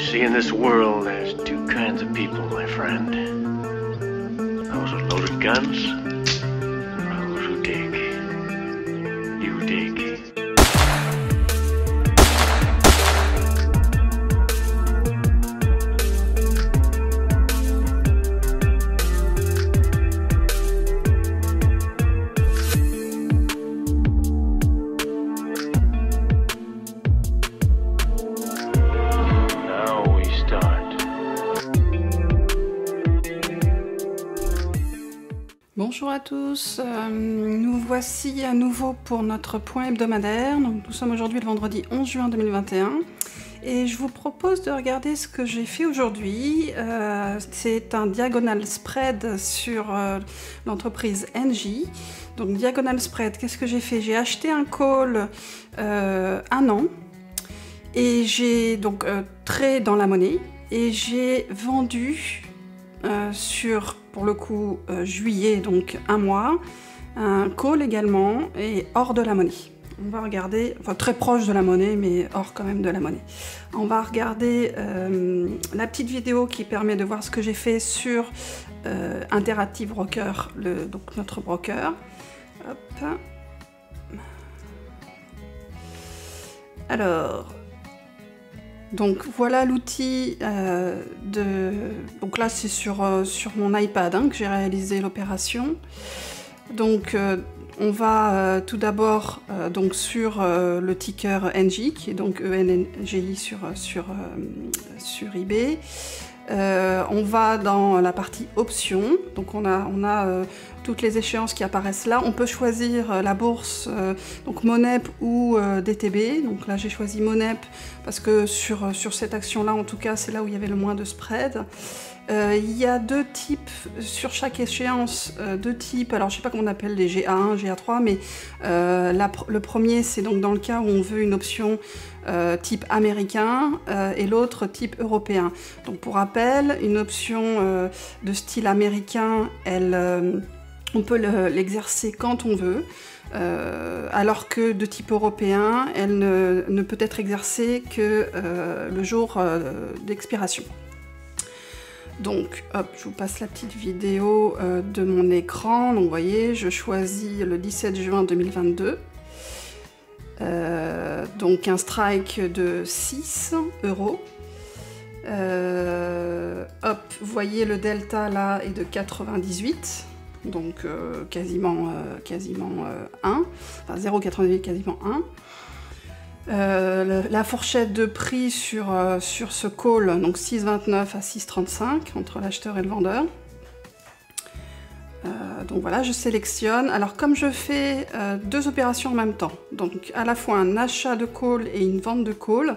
See, in this world, there's two kinds of people, my friend. Those with loaded guns, and those who dig. You dig. Bonjour à tous, nous voici à nouveau pour notre point hebdomadaire. Donc, nous sommes aujourd'hui le vendredi 11 juin 2021 et je vous propose de regarder ce que j'ai fait aujourd'hui. C'est un diagonal spread sur l'entreprise Engie. Donc diagonal spread, qu'est-ce que j'ai fait? J'ai acheté un call 1 an et j'ai donc trade dans la monnaie et j'ai vendu sur, pour le coup, juillet, donc un mois, un call également, et hors de la monnaie. On va regarder, enfin très proche de la monnaie, mais hors quand même de la monnaie. On va regarder la petite vidéo qui permet de voir ce que j'ai fait sur Interactive Broker, donc notre broker. Hop. Alors... donc voilà l'outil donc là c'est sur mon iPad que j'ai réalisé l'opération. Donc on va tout d'abord donc sur le ticker Engie qui est donc ENGI sur eBay. On va dans la partie options, donc on a toutes les échéances qui apparaissent là. On peut choisir la bourse, donc Monep ou DTB. Donc là j'ai choisi Monep parce que sur cette action-là, en tout cas, c'est là où il y avait le moins de spread. Il y a deux types, sur chaque échéance, deux types, alors je sais pas comment on appelle les GA1, GA3, mais le premier c'est donc dans le cas où on veut une option type américain et l'autre type européen. Donc pour rappel, une option de style américain, on peut l'exercer quand on veut, alors que de type européen, elle ne peut être exercée que le jour d'expiration. Donc, hop, je vous passe la petite vidéo de mon écran. Donc, vous voyez, je choisis le 17 juin 2022. Donc, un strike de 6 €. Hop, vous voyez, le delta là est de 98. Donc, quasiment 1. Enfin, 0,98, quasiment 1. La fourchette de prix sur ce call, donc 6,29 à 6,35 entre l'acheteur et le vendeur. Donc voilà, je sélectionne. Alors comme je fais deux opérations en même temps, donc à la fois un achat de call et une vente de call,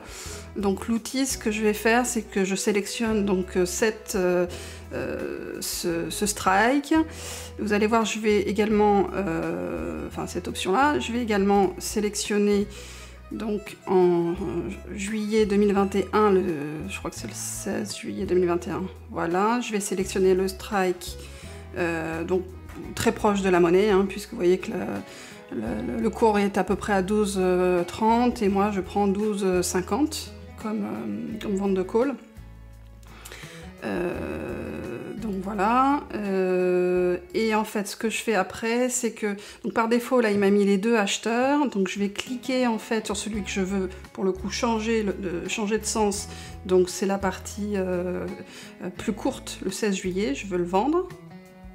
donc l'outil, ce que je vais faire, c'est que je sélectionne donc ce strike. Vous allez voir, je vais également, enfin cette option-là, je vais également sélectionner. Donc en juillet 2021, je crois que c'est le 16 juillet 2021, voilà, je vais sélectionner le strike, donc très proche de la monnaie, puisque vous voyez que le cours est à peu près à 12,30 et moi je prends 12,50 comme vente de call. Donc voilà, et en fait ce que je fais après, c'est que donc par défaut là il m'a mis les deux acheteurs, donc je vais cliquer en fait sur celui que je veux pour le coup changer de sens. Donc c'est la partie plus courte, le 16 juillet, je veux le vendre,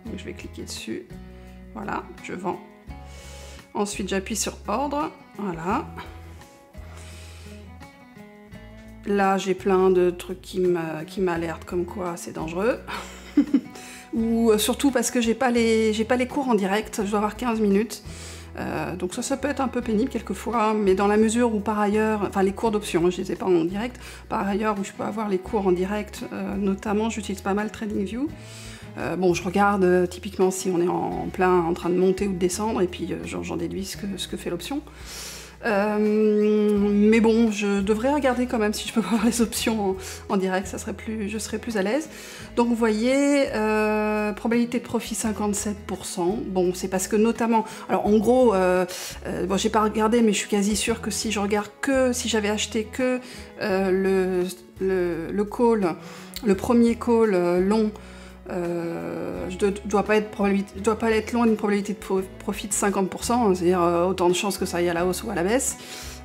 donc je vais cliquer dessus, voilà, je vends. Ensuite j'appuie sur ordre, voilà. Là, j'ai plein de trucs qui m'alertent comme quoi c'est dangereux. Ou surtout parce que j'ai pas les cours en direct, je dois avoir 15 minutes. Donc ça peut être un peu pénible quelquefois, mais dans la mesure où par ailleurs, enfin les cours d'options, je les ai pas en direct, par ailleurs où je peux avoir les cours en direct, notamment j'utilise pas mal TradingView. Bon, je regarde typiquement si on est en train de monter ou de descendre, et puis j'en déduis ce que fait l'option. Mais bon, je devrais regarder quand même si je peux voir les options en direct, je serais plus à l'aise. Donc vous voyez, probabilité de profit 57%. Bon, c'est parce que notamment, alors en gros, bon, j'ai pas regardé, mais je suis quasi sûre que si j'avais acheté que le le call, le premier call long, je dois pas être loin d'une probabilité de profit de 50%, c'est-à-dire autant de chances que ça aille à la hausse ou à la baisse.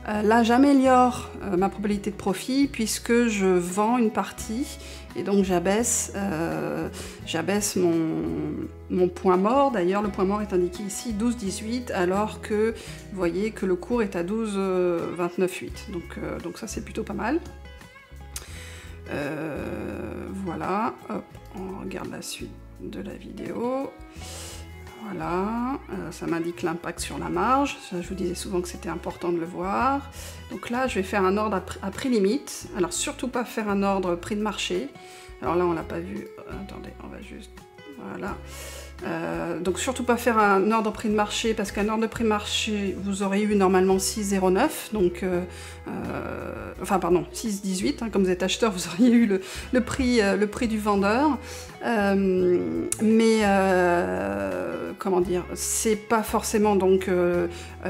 Là, j'améliore ma probabilité de profit puisque je vends une partie et donc j'abaisse mon point mort. D'ailleurs, le point mort est indiqué ici 12,18 alors que vous voyez que le cours est à 12,29,8. Donc ça, c'est plutôt pas mal. Voilà, hop, on regarde la suite de la vidéo. Voilà, ça m'indique l'impact sur la marge. Ça, je vous disais souvent que c'était important de le voir. Donc là, je vais faire un ordre à prix limite. Alors, surtout pas faire un ordre prix de marché. Alors là, on l'a pas vu. Attendez, on va juste... Voilà. Donc surtout pas faire un ordre prix de marché, parce qu'un ordre prix de marché, vous aurez eu normalement 6,09, donc enfin pardon, 6,18, hein, comme vous êtes acheteur, vous auriez eu le prix du vendeur, mais comment dire, c'est pas forcément donc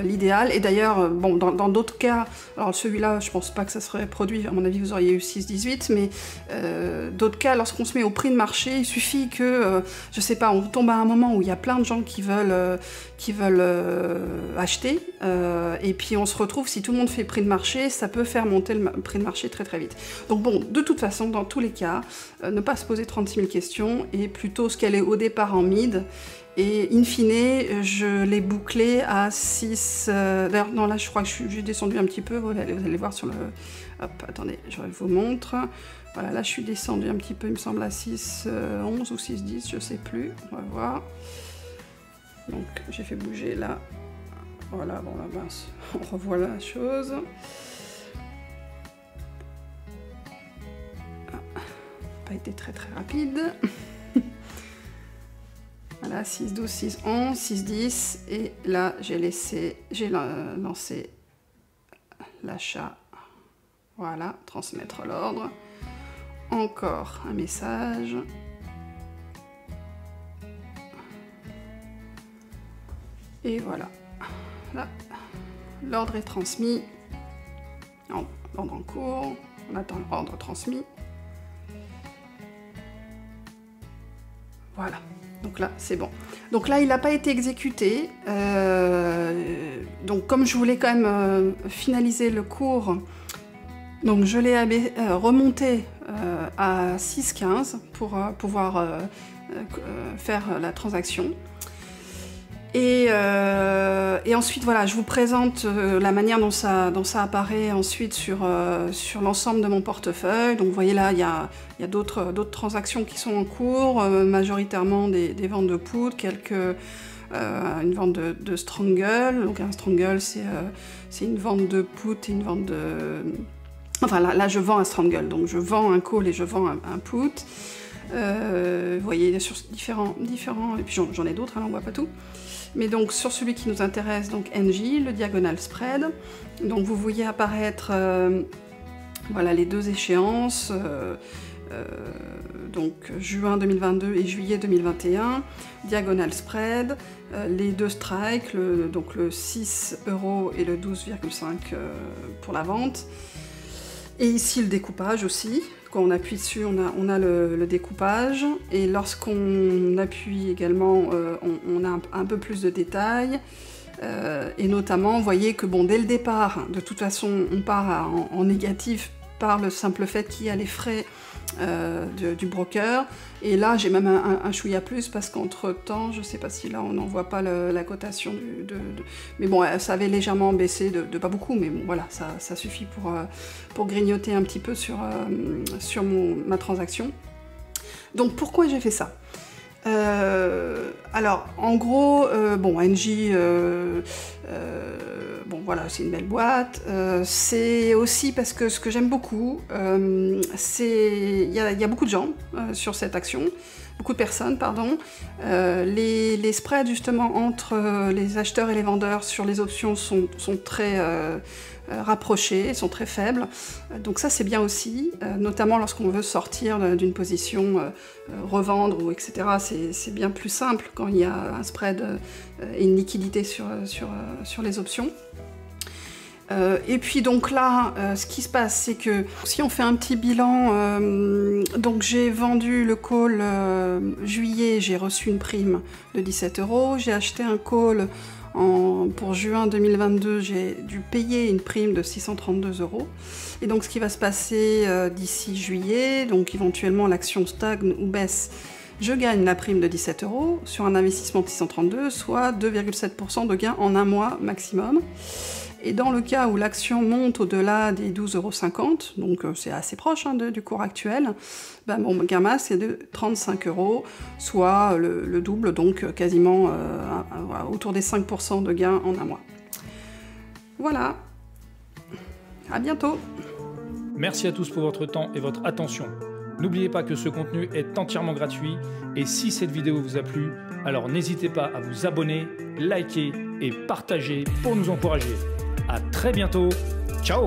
l'idéal, et d'ailleurs, bon, dans d'autres cas, alors celui-là, je pense pas que ça serait produit, à mon avis vous auriez eu 6,18, mais d'autres cas, lorsqu'on se met au prix de marché, il suffit que, je sais pas, on tombe à un moment où il y a plein de gens qui veulent acheter, et puis on se retrouve, si tout le monde fait prix de marché, ça peut faire monter le prix de marché très très vite. Donc bon, de toute façon, dans tous les cas, ne pas se poser 36 000 questions, et plutôt ce qu'elle est au départ en mid, et in fine, je l'ai bouclé à 6... D'ailleurs, non, là, je crois que j'ai descendu un petit peu, vous allez voir sur le... Hop, attendez, je vous montre. Voilà, là, je suis descendu un petit peu, il me semble, à 6,11 ou 6,10, je sais plus, on va voir. Donc, j'ai fait bouger là. Voilà, bon, là, mince, on revoit la chose. Ah, pas été très très rapide. Voilà, 6,12, 6,11, 6,10, et là, j'ai lancé l'achat. Voilà, transmettre l'ordre. Encore un message. Et voilà. Là, l'ordre est transmis. L'ordre en cours. On attend l'ordre transmis. Voilà. Donc là, c'est bon. Donc là, il n'a pas été exécuté. Donc comme je voulais quand même finaliser le cours, donc je l'ai remonté à 6,15 pour pouvoir faire la transaction. Et ensuite, voilà, je vous présente la manière dont ça apparaît ensuite sur l'ensemble de mon portefeuille. Donc vous voyez là, il y a d'autres transactions qui sont en cours, majoritairement des ventes de poudre, une vente de Strangle. Donc un Strangle, c'est une vente de put et une vente de... Enfin là je vends un Strangle, donc je vends un call et je vends un put. Vous voyez sur différents et puis j'en ai d'autres, hein, on voit pas tout. Mais donc sur celui qui nous intéresse, donc NJ, le diagonal spread. Donc vous voyez apparaître voilà les deux échéances, donc juin 2022 et juillet 2021, diagonal spread, les deux strikes, donc le 6 € et le 12,5 pour la vente. Et ici le découpage aussi. Quand on appuie dessus, on a le découpage, et lorsqu'on appuie également, on a un peu plus de détails, et notamment, vous voyez que bon, dès le départ, de toute façon, on part en négatif par le simple fait qu'il y a les frais du broker, et là j'ai même un chouïa plus, parce qu'entre temps, je sais pas si là on n'en voit pas la cotation mais bon, ça avait légèrement baissé de pas beaucoup, mais bon voilà, ça suffit pour grignoter un petit peu sur ma transaction. Donc pourquoi j'ai fait ça? Alors en gros, bon, NJ, bon voilà, c'est une belle boîte. C'est aussi parce que ce que j'aime beaucoup, il y a beaucoup de gens sur cette action, beaucoup de personnes, pardon. Les spreads justement entre les acheteurs et les vendeurs sur les options sont très rapprochés, sont très faibles. Donc ça c'est bien aussi, notamment lorsqu'on veut sortir d'une position, revendre ou etc. C'est bien plus simple quand il y a un spread et une liquidité sur les options. Et puis donc là, ce qui se passe, c'est que si on fait un petit bilan, donc j'ai vendu le call juillet, j'ai reçu une prime de 17 €. J'ai acheté un call pour juin 2022, j'ai dû payer une prime de 632 €. Et donc ce qui va se passer d'ici juillet, donc éventuellement l'action stagne ou baisse, je gagne la prime de 17 € sur un investissement de 632, soit 2,7% de gain en un mois maximum. Et dans le cas où l'action monte au-delà des 12,50 €, donc c'est assez proche du cours actuel, ben mon gain max est de 35 €, soit le double, donc quasiment autour des 5% de gain en un mois. Voilà, à bientôt. Merci à tous pour votre temps et votre attention. N'oubliez pas que ce contenu est entièrement gratuit et si cette vidéo vous a plu, alors n'hésitez pas à vous abonner, liker et partager pour nous encourager. À très bientôt, ciao!